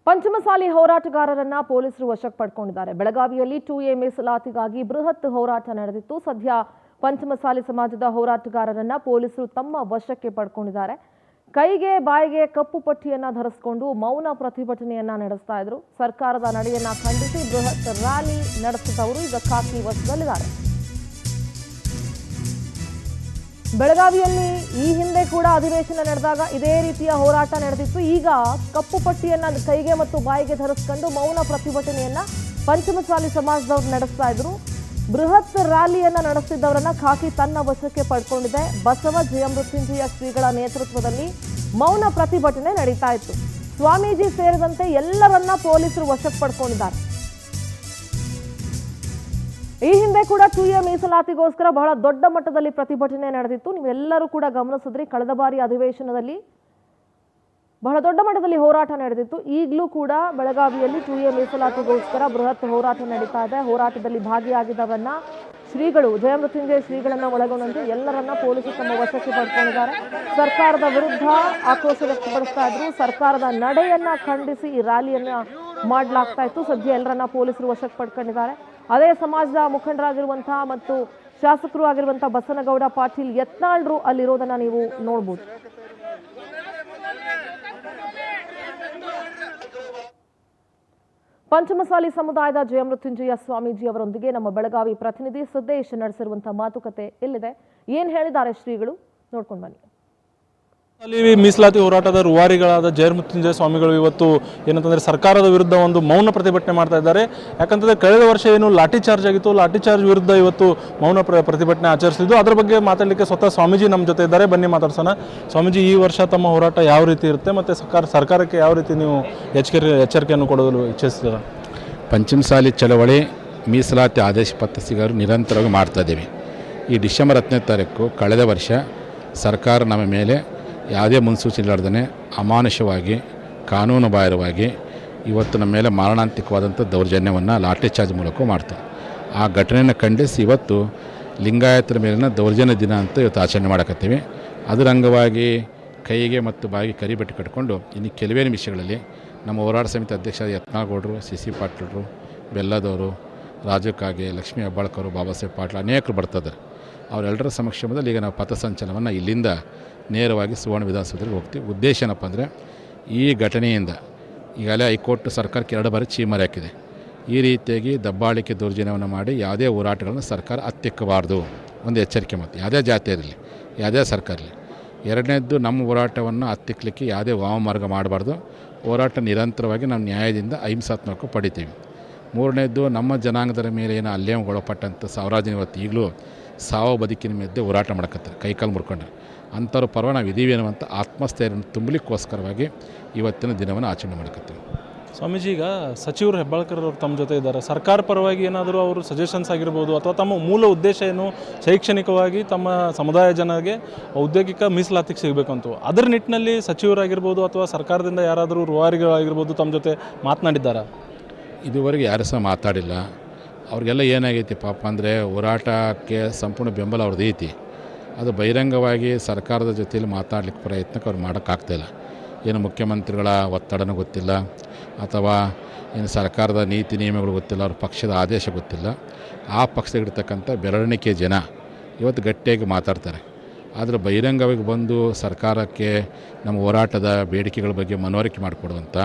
ಪಂಚಮಸಾಲಿ ಹೋರಾಟಗಾರರನ್ನ ಪೊಲೀಸರು ವಶಕ್ಕೆ ಪಡ್ಕೊಂಡಿದ್ದಾರೆ. ಬೆಳಗಾವಿಯಲ್ಲಿ 2A ಮೀಸಲಾತಿಗಾಗಿ ಬೃಹತ್ ಹೋರಾಟ ನಡೆದಿತ್ತು. ಸದ್ಯ ಪಂಚಮಸಾಲಿ ಸಮಾಜದ ಹೋರಾಟಗಾರರನ್ನ ಪೊಲೀಸರು ತಮ್ಮ ವಶಕ್ಕೆ ಪಡ್ಕೊಂಡಿದ್ದಾರೆ. ಕೈಗೆ ಬಾಯಿಗೆ ಕಪ್ಪು ಪಟ್ಟಿಯನ್ನ ಧರಿಸಿಕೊಂಡು ಮೌನ ಪ್ರತಿಭಟನೆಯನ್ನ ನಡೆಸ್ತಾ ಇದ್ರು. ಸರ್ಕಾರದ ನಡೆಯನ್ನ ಖಂಡಿಸಿ ಬೃಹತ್ ರ್ಯಾಲಿ ನಡೆಸಿದವರು ಈಗ ಖಾಕಿ ವಶದಲ್ಲಿದ್ದಾರೆ. ಬೆಳಗಾವಿಯಲ್ಲಿ ಈ ಹಿಂದೆ ಕೂಡ ಅಧಿವೇಶನ ನಡೆದಾಗ ಇದೇ ರೀತಿಯ ಹೋರಾಟ ನಡೆದಿತ್ತು. ಈಗ ಕಪ್ಪು ಪಟ್ಟಿಯನ್ನ ಕೈಗೆ ಮತ್ತು ಬಾಯಿಗೆ ಧರಿಸಿಕೊಂಡು ಮೌನ ಪ್ರತಿಭಟನೆಯನ್ನ ಪಂಚಮಸಾಲಿ ಸಮಾಜದವರು ನಡೆಸ್ತಾ ಇದ್ರು. ಬೃಹತ್ ರ್ಯಾಲಿಯನ್ನ ನಡೆಸಿದ್ದವರನ್ನ ಖಾಕಿ ತನ್ನ ವಶಕ್ಕೆ ಪಡ್ಕೊಂಡಿದೆ. ಬಸವ ಜಯಮೃತ್ಯುಂಜಯ ಶ್ರೀಗಳ ನೇತೃತ್ವದಲ್ಲಿ ಮೌನ ಪ್ರತಿಭಟನೆ ನಡೀತಾ ಇತ್ತು. ಸ್ವಾಮೀಜಿ ಸೇರಿದಂತೆ ಎಲ್ಲರನ್ನ ಪೊಲೀಸರು ವಶಕ್ಕೆ ಪಡ್ಕೊಂಡಿದ್ದಾರೆ. ಈ ಹಿಂದೆ ಕೂಡ 2A ಮೀಸಲಾತಿಗೋಸ್ಕರ ಬಹಳ ದೊಡ್ಡ ಮಟ್ಟದಲ್ಲಿ ಪ್ರತಿಭಟನೆ ನಡೆದಿತ್ತು. ನೀವೆಲ್ಲರೂ ಕೂಡ ಗಮನಿಸಿದ್ರಿ. ಕಳೆದ ಬಾರಿ ಅಧಿವೇಶನದಲ್ಲಿ ಬಹಳ ದೊಡ್ಡ ಮಟ್ಟದಲ್ಲಿ ಹೋರಾಟ ನಡೆದಿತ್ತು. ಈಗಲೂ ಕೂಡ ಬೆಳಗಾವಿಯಲ್ಲಿ 2A ಮೀಸಲಾತಿಗೋಸ್ಕರ ಬೃಹತ್ ಹೋರಾಟ ನಡೀತಾ ಇದೆ. ಹೋರಾಟದಲ್ಲಿ ಭಾಗಿಯಾಗಿದ್ದವನ್ನ ಶ್ರೀಗಳು ಜಯಮೃತ್ಯುಂಜಯ ಶ್ರೀಗಳನ್ನ ಒಳಗೊಂಡಂತೆ ಎಲ್ಲರನ್ನ ಪೊಲೀಸರು ತಮ್ಮ ವಶಕ್ಕೆ ಪಡ್ಕೊಂಡಿದ್ದಾರೆ. ಸರ್ಕಾರದ ವಿರುದ್ಧ ಆಕ್ರೋಶ ವ್ಯಕ್ತಪಡಿಸ್ತಾ ಇದ್ರು. ಸರ್ಕಾರದ ನಡೆಯನ್ನ ಖಂಡಿಸಿ ಈ ರ್ಯಾಲಿಯನ್ನ ಮಾಡಲಾಗ್ತಾ ಇತ್ತು. ಸದ್ಯ ಎಲ್ಲರನ್ನ ಪೊಲೀಸರು ವಶಕ್ಕೆ ಪಡ್ಕೊಂಡಿದ್ದಾರೆ. ಅದೇ ಸಮಾಜದ ಮುಖಂಡರಾಗಿರುವಂತಹ ಮತ್ತು ಶಾಸಕರು ಆಗಿರುವಂತಹ ಬಸನಗೌಡ ಪಾಟೀಲ್ ಯತ್ನಾಳ್ರು ಅಲ್ಲಿರೋದನ್ನ ನೀವು ನೋಡ್ಬೋದು. ಪಂಚಮಸಾಲಿ ಸಮುದಾಯದ ಜಯಮೃತ್ಯುಂಜಯ ಸ್ವಾಮೀಜಿ ಅವರೊಂದಿಗೆ ನಮ್ಮ ಬೆಳಗಾವಿ ಪ್ರತಿನಿಧಿ ಸಿದ್ದೇಶ್ ನಡೆಸಿರುವಂತಹ ಮಾತುಕತೆ ಇಲ್ಲಿದೆ. ಏನ್ ಹೇಳಿದ್ದಾರೆ ಶ್ರೀಗಳು ನೋಡ್ಕೊಂಡು ಬನ್ನಿ. ಮೀಸಲಾತಿ ಹೋರಾಟದ ರೂವಾರಿಗಳಾದ ಜಯಮೃತ್ಯುಂಜಯ ಸ್ವಾಮಿಗಳು ಇವತ್ತು ಏನಂತಂದ್ರೆ ಸರ್ಕಾರದ ವಿರುದ್ಧ ಒಂದು ಮೌನ ಪ್ರತಿಭಟನೆ ಮಾಡ್ತಾ ಇದ್ದಾರೆ. ಯಾಕಂತಂದ್ರೆ ಕಳೆದ ವರ್ಷ ಏನು ಲಾಠಿ ಚಾರ್ಜ್ ಆಗಿತ್ತು, ಲಾಠಿ ಚಾರ್ಜ್ ವಿರುದ್ಧ ಇವತ್ತು ಮೌನ ಪ್ರತಿಭಟನೆ ಆಚರಿಸಿದ್ದು. ಅದರ ಬಗ್ಗೆ ಮಾತಾಡಲಿಕ್ಕೆ ಸ್ವತಃ ಸ್ವಾಮೀಜಿ ನಮ್ಮ ಜೊತೆ ಇದ್ದಾರೆ. ಬನ್ನಿ ಮಾತಾಡ್ಸೋಣ. ಸ್ವಾಮೀಜಿ, ಈ ವರ್ಷ ತಮ್ಮ ಹೋರಾಟ ಯಾವ ರೀತಿ ಇರುತ್ತೆ ಮತ್ತು ಸರ್ಕಾರಕ್ಕೆ ಯಾವ ರೀತಿ ನೀವು ಎಚ್ಚರಿಕೆಯನ್ನು ಕೊಡಲು ಇಚ್ಛಿಸ್ತೀರಾ? ಪಂಚಮಸಾಲಿ ಚಳವಳಿ ಮೀಸಲಾತಿ ಆದೇಶ ಪತ್ರ ಸಿಗಲು ನಿರಂತರವಾಗಿ ಮಾಡ್ತಾ ಇದ್ದೀವಿ. ಈ ಡಿಸೆಂಬರ್ 10ನೇ ತಾರೀಕು ಕಳೆದ ವರ್ಷ ಸರ್ಕಾರ ನಮ್ಮ ಮೇಲೆ ಯಾವುದೇ ಮುನ್ಸೂಚನೆ ಇಲ್ಲದೇ ಅಮಾನುಷವಾಗಿ ಕಾನೂನು ಬಾಹಿರವಾಗಿ ಇವತ್ತು ನಮ್ಮ ಮೇಲೆ ಮಾರಣಾಂತಿಕವಾದಂಥ ದೌರ್ಜನ್ಯವನ್ನು ಲಾಠಿ ಚಾರ್ಜ್ ಮೂಲಕ ಮಾಡ್ತಾರೆ. ಆ ಘಟನೆಯನ್ನು ಖಂಡಿಸಿ ಇವತ್ತು ಲಿಂಗಾಯತರ ಮೇಲಿನ ದೌರ್ಜನ್ಯ ದಿನ ಅಂತ ಇವತ್ತು ಆಚರಣೆ ಮಾಡಕತ್ತೀವಿ. ಅದರ ಅಂಗವಾಗಿ ಕೈಗೆ ಮತ್ತು ಬಾಯಿಗೆ ಕರಿಬಟ್ಟೆ ಕಟ್ಕೊಂಡು ಇನ್ನು ಕೆಲವೇ ನಿಮಿಷಗಳಲ್ಲಿ ನಮ್ಮ ಹೋರಾಟ ಸಮಿತಿ ಅಧ್ಯಕ್ಷ ಯತ್ನಾಳಗೌಡರು, CC ಪಾಟೀಲರು, ಬೆಲ್ಲದವರು, ರಾಜು ಕಾಗೆ, ಲಕ್ಷ್ಮೀ ಹೆಬ್ಬಾಳ್ಕರು, ಬಾಬಾ ಸಾಹೇಬ್ ಪಾಟೀಲ್ ಅನೇಕರು ಬರ್ತಾರೆ. ಅವರೆಲ್ಲರ ಸಮಕ್ಷಮದಲ್ಲಿ ಈಗ ನಾವು ಪಥಸಂಚಲನವನ್ನು ಇಲ್ಲಿಂದ ನೇರವಾಗಿ ಸುವರ್ಣ ವಿಧಾನಸೌಧಕ್ಕೆ ಹೋಗ್ತೀವಿ. ಉದ್ದೇಶ ಏನಪ್ಪ ಅಂದರೆ ಈ ಘಟನೆಯಿಂದ ಈಗಾಗಲೇ ಹೈಕೋರ್ಟ್ ಸರ್ಕಾರಕ್ಕೆ 2 ಬಾರಿ ಚೀಮಾರಿ ಹಾಕಿದೆ. ಈ ರೀತಿಯಾಗಿ ದಬ್ಬಾಳಿಕೆ ದೌರ್ಜನ್ಯವನ್ನು ಮಾಡಿ ಯಾವುದೇ ಹೋರಾಟಗಳನ್ನು ಸರ್ಕಾರ ಹತ್ತಿಕ್ಕಬಾರ್ದು, ಒಂದು ಎಚ್ಚರಿಕೆ ಮಾತು. ಯಾವುದೇ ಜಾತಿ ಇರಲಿ, ಯಾವುದೇ ಸರ್ಕಾರ ಇರಲಿ. ಎರಡನೇದ್ದು, ನಮ್ಮ ಹೋರಾಟವನ್ನು ಹತ್ತಿಕ್ಕಲಿಕ್ಕೆ ಯಾವುದೇ ವಾಮಮಾರ್ಗ ಮಾಡಬಾರ್ದು. ಹೋರಾಟ ನಿರಂತರವಾಗಿ ನಾವು ನ್ಯಾಯದಿಂದ ಅಹಿಂಸಾತ್ಮಕ ಪಡಿತೀವಿ. ಮೂರನೇದ್ದು, ನಮ್ಮ ಜನಾಂಗದ ಮೇಲೆ ಏನು ಹಲ್ಲೆಗೊಳಪಟ್ಟಂಥ ಸಾವಿರಾರು ಜನ ಇವತ್ತು ಈಗಲೂ ಸಾವು ಬದುಕಿನ ಮೇಲೆ ಹೋರಾಟ ಮಾಡಕತ್ತಾರೆ, ಕೈಕಾಲು ಮುರ್ಕೊಂಡು. ಅಂಥವ್ರ ಪರವಾಗಿ ನಾವು ಇದೀವಿ ಅನ್ನುವಂಥ ಆತ್ಮಸ್ಥೈರ್ಯವನ್ನು ತುಂಬಲಿಕ್ಕೋಸ್ಕರವಾಗಿ ಇವತ್ತಿನ ದಿನವನ್ನು ಆಚರಣೆ ಮಾಡಕತ್ತೀವಿ. ಸ್ವಾಮೀಜಿ, ಈಗ ಸಚಿವರು ಹೆಬ್ಬಾಳ್ಕರ್ ಅವರು ತಮ್ಮ ಜೊತೆ ಇದ್ದಾರೆ. ಸರ್ಕಾರ ಪರವಾಗಿ ಏನಾದರೂ ಅವರು ಸಜೆಷನ್ಸ್ ಆಗಿರ್ಬೋದು ಅಥವಾ ತಮ್ಮ ಮೂಲ ಉದ್ದೇಶ ಏನು ಶೈಕ್ಷಣಿಕವಾಗಿ ತಮ್ಮ ಸಮುದಾಯ ಜನರಿಗೆ ಔದ್ಯೋಗಿಕ ಮೀಸಲಾತಿಗೆ ಸಿಗಬೇಕಂತ, ಅದರ ನಿಟ್ಟಿನಲ್ಲಿ ಸಚಿವರಾಗಿರ್ಬೋದು ಅಥವಾ ಸರ್ಕಾರದಿಂದ ಯಾರಾದರೂ ರೂವಾರಿಗಳಾಗಿರ್ಬೋದು ತಮ್ಮ ಜೊತೆ ಮಾತನಾಡಿದ್ದಾರಾ? ಇದುವರೆಗೆ ಯಾರು ಸಹ ಮಾತಾಡಿಲ್ಲ. ಅವ್ರಿಗೆಲ್ಲ ಏನಾಗೈತಿ ಪಾಪ ಅಂದರೆ ಹೋರಾಟಕ್ಕೆ ಸಂಪೂರ್ಣ ಬೆಂಬಲ ಅವ್ರದ್ದು ಐತಿ. ಅದು ಬಹಿರಂಗವಾಗಿ ಸರ್ಕಾರದ ಜೊತೆಯಲ್ಲಿ ಮಾತಾಡಲಿಕ್ಕೆ ಪ್ರಯತ್ನಕ್ಕೆ ಅವ್ರು ಮಾಡೋಕ್ಕಾಗ್ತಾಯಿಲ್ಲ. ಏನು ಮುಖ್ಯಮಂತ್ರಿಗಳ ಒತ್ತಡನೂ ಗೊತ್ತಿಲ್ಲ, ಅಥವಾ ಏನು ಸರ್ಕಾರದ ನೀತಿ ನಿಯಮಗಳು ಗೊತ್ತಿಲ್ಲ, ಅವ್ರ ಪಕ್ಷದ ಆದೇಶ ಗೊತ್ತಿಲ್ಲ. ಆ ಪಕ್ಷದಲ್ಲಿರ್ತಕ್ಕಂಥ ಬೆರಳಿಕೆ ಜನ ಇವತ್ತು ಗಟ್ಟಿಯಾಗಿ ಮಾತಾಡ್ತಾರೆ. ಆದರೆ ಬಹಿರಂಗವಾಗಿ ಬಂದು ಸರ್ಕಾರಕ್ಕೆ ನಮ್ಮ ಹೋರಾಟದ ಬೇಡಿಕೆಗಳ ಬಗ್ಗೆ ಮನವರಿಕೆ ಮಾಡಿಕೊಡುವಂಥ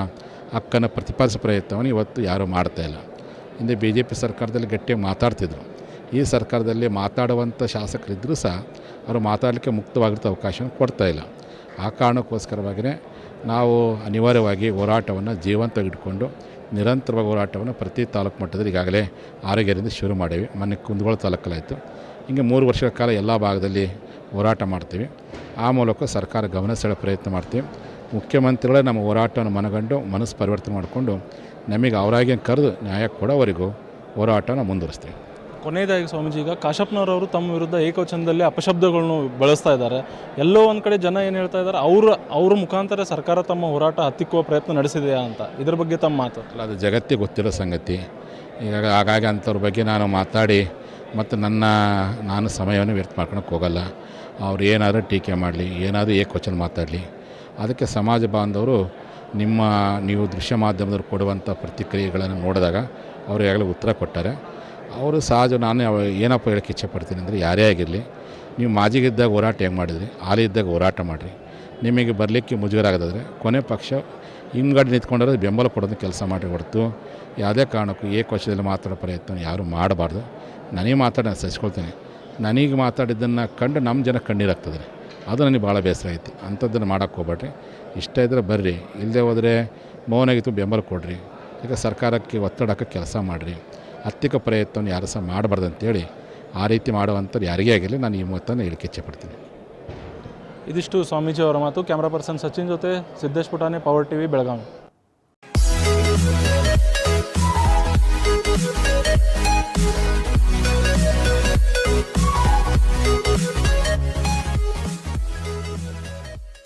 ಹಕ್ಕನ್ನು ಪ್ರತಿಪಾದಿಸೋ ಪ್ರಯತ್ನವನ್ನು ಇವತ್ತು ಯಾರೂ ಮಾಡ್ತಾಯಿಲ್ಲ. ಹಿಂದೆ BJP ಸರ್ಕಾರದಲ್ಲಿ ಗಟ್ಟಿಯಾಗಿ ಮಾತಾಡ್ತಿದ್ರು. ಈ ಸರ್ಕಾರದಲ್ಲಿ ಮಾತಾಡುವಂಥ ಶಾಸಕರಿದ್ದರೂ ಸಹ ಅವರು ಮಾತಾಡಲಿಕ್ಕೆ ಮುಕ್ತವಾಗಿರ್ತ ಅವಕಾಶ ಕೊಡ್ತಾಯಿಲ್ಲ. ಆ ಕಾರಣಕ್ಕೋಸ್ಕರವಾಗಿಯೇ ನಾವು ಅನಿವಾರ್ಯವಾಗಿ ಹೋರಾಟವನ್ನು ಜೀವಂತವಾಗಿ ಇಟ್ಕೊಂಡು ನಿರಂತರವಾಗಿ ಹೋರಾಟವನ್ನು ಪ್ರತಿ ತಾಲೂಕು ಮಟ್ಟದಲ್ಲಿ ಈಗಾಗಲೇ ಆರೋಗ್ಯದಿಂದ ಶುರು ಮಾಡೀವಿ. ಮೊನ್ನೆ ಕುಂದಗೋಳ ತಾಲೂಕಲ್ಲಾಯಿತು. ಹಿಂಗೆ 3 ವರ್ಷಗಳ ಕಾಲ ಎಲ್ಲ ಭಾಗದಲ್ಲಿ ಹೋರಾಟ ಮಾಡ್ತೀವಿ. ಆ ಮೂಲಕ ಸರ್ಕಾರ ಗಮನ ಸೆಳೆಯೋ ಪ್ರಯತ್ನ ಮಾಡ್ತೀವಿ. ಮುಖ್ಯಮಂತ್ರಿಗಳೇ ನಮ್ಮ ಹೋರಾಟವನ್ನು ಮನಗಂಡು ಮನಸ್ಸು ಪರಿವರ್ತನೆ ಮಾಡಿಕೊಂಡು ನಮಗೆ ಅವರಾಗಿ ಕರೆದು ನ್ಯಾಯ ಕೊಡೋವರೆಗೂ ಹೋರಾಟನ ಮುಂದುವರಿಸ್ತೀವಿ. ಕೊನೆಯದಾಗಿ ಸ್ವಾಮೀಜಿ, ಈಗ ಕಾಶಪ್ಪನವರವರು ತಮ್ಮ ವಿರುದ್ಧ ಏಕವಚನದಲ್ಲಿ ಅಪಶಬ್ದಗಳನ್ನು ಬಳಸ್ತಾ ಇದ್ದಾರೆ. ಎಲ್ಲೋ ಒಂದು ಕಡೆ ಜನ ಏನು ಹೇಳ್ತಾ ಇದ್ದಾರೆ, ಅವ್ರ ಮುಖಾಂತರ ಸರ್ಕಾರ ತಮ್ಮ ಹೋರಾಟ ಹತ್ತಿಕ್ಕುವ ಪ್ರಯತ್ನ ನಡೆಸಿದೆಯಾ ಅಂತ, ಇದ್ರ ಬಗ್ಗೆ ತಮ್ಮ ಮಾತು? ಅಲ್ಲ, ಅದು ಜಗತ್ತಿಗೆ ಗೊತ್ತಿರೋ ಸಂಗತಿ. ಈಗ ಹಾಗಾಗಿ ಅಂಥವ್ರ ಬಗ್ಗೆ ನಾನು ಮಾತಾಡಿ ಮತ್ತು ನಾನು ಸಮಯವನ್ನು ವ್ಯರ್ಥ ಮಾಡ್ಕೊಳಕ್ಕೆ ಹೋಗಲ್ಲ. ಅವ್ರು ಏನಾದರೂ ಟೀಕೆ ಮಾಡಲಿ, ಏನಾದರೂ ಏಕವಚನ ಮಾತಾಡಲಿ, ಅದಕ್ಕೆ ಸಮಾಜ ಬಾಂಧವರು ನೀವು ದೃಶ್ಯ ಮಾಧ್ಯಮದವ್ರು ಕೊಡುವಂಥ ಪ್ರತಿಕ್ರಿಯೆಗಳನ್ನು ನೋಡಿದಾಗ ಅವರು ಈಗಾಗಲೇ ಉತ್ತರ ಕೊಟ್ಟಾರೆ. ಅವರು ಸಹಜ ನಾನು ಏನಪ್ಪ ಹೇಳೋಕ್ಕೆ ಇಚ್ಛೆಪಡ್ತೀನಿ ಅಂದರೆ, ಯಾರೇ ಆಗಿರಲಿ, ನೀವು ಮಾಜಿಗಿದ್ದಾಗ ಹೋರಾಟ ಹೆಂಗೆ ಮಾಡಿದ್ರಿ, ಹಾಲಿದ್ದಾಗ ಹೋರಾಟ ಮಾಡಿರಿ. ನಿಮಗೆ ಬರಲಿಕ್ಕೆ ಮುಜುಗರ ಆಗೋದಾದರೆ ಕೊನೆ ಪಕ್ಷ ಹಿಂಗಡೆ ನಿಂತ್ಕೊಂಡ್ರೆ ಬೆಂಬಲ ಕೊಡೋದು ಕೆಲಸ ಮಾಡಿ ಹೊರತು ಯಾವುದೇ ಕಾರಣಕ್ಕೂ ಏಕವಚನದಲ್ಲಿ ಮಾತಾಡೋ ಪ್ರಯತ್ನ ಯಾರೂ ಮಾಡಬಾರ್ದು. ನನಗೆ ಮಾತಾಡಿ ನಾನು ಸಹಿಸ್ಕೊಳ್ತೀನಿ. ನನಗೆ ಮಾತಾಡಿದ್ದನ್ನು ಕಂಡು ನಮ್ಮ ಜನ ಕಣ್ಣೀರಾಗ್ತದೆ. ಅದು ನನಗೆ ಭಾಳ ಬೇಸರ ಐತಿ. ಅಂಥದ್ದನ್ನು ಮಾಡೋಕ್ಕೆ ಹೋಗ್ಬೇಡ್ರಿ. ಇಷ್ಟ ಇದ್ದರೆ ಬರ್ರಿ, ಇಲ್ಲದೆ ಹೋದರೆ ಮೌನಾಗಿತ್ತು ಬೆಂಬಲ ಕೊಡ್ರಿ. ಈಗ ಸರ್ಕಾರಕ್ಕೆ ಒತ್ತಡ ಹಾಕೋಕ್ಕೆ ಕೆಲಸ ಮಾಡಿರಿ. ಆರ್ಥಿಕ ಪ್ರಯತ್ನವನ್ನು ಯಾರು ಸಹ ಮಾಡಬಾರ್ದು ಅಂತೇಳಿ ಆ ರೀತಿ ಮಾಡುವಂಥದ್ದು ಯಾರಿಗೇ ಆಗಿರಲಿ ನಾನು ಈ ಮಾತನ್ನು ಹೇಳಿಕ್ಕೆ ಇಚ್ಛೆಪಡ್ತೀನಿ. ಇದಿಷ್ಟು ಸ್ವಾಮೀಜಿ ಅವರ ಮಾತು. ಕ್ಯಾಮ್ರಾ ಪರ್ಸನ್ ಸಚಿನ್ ಜೊತೆ ಸಿದ್ದೇಶ್ ಪುಟಾಣಿ, ಪವರ್ ಟಿವಿ, ಬೆಳಗಾವಿ.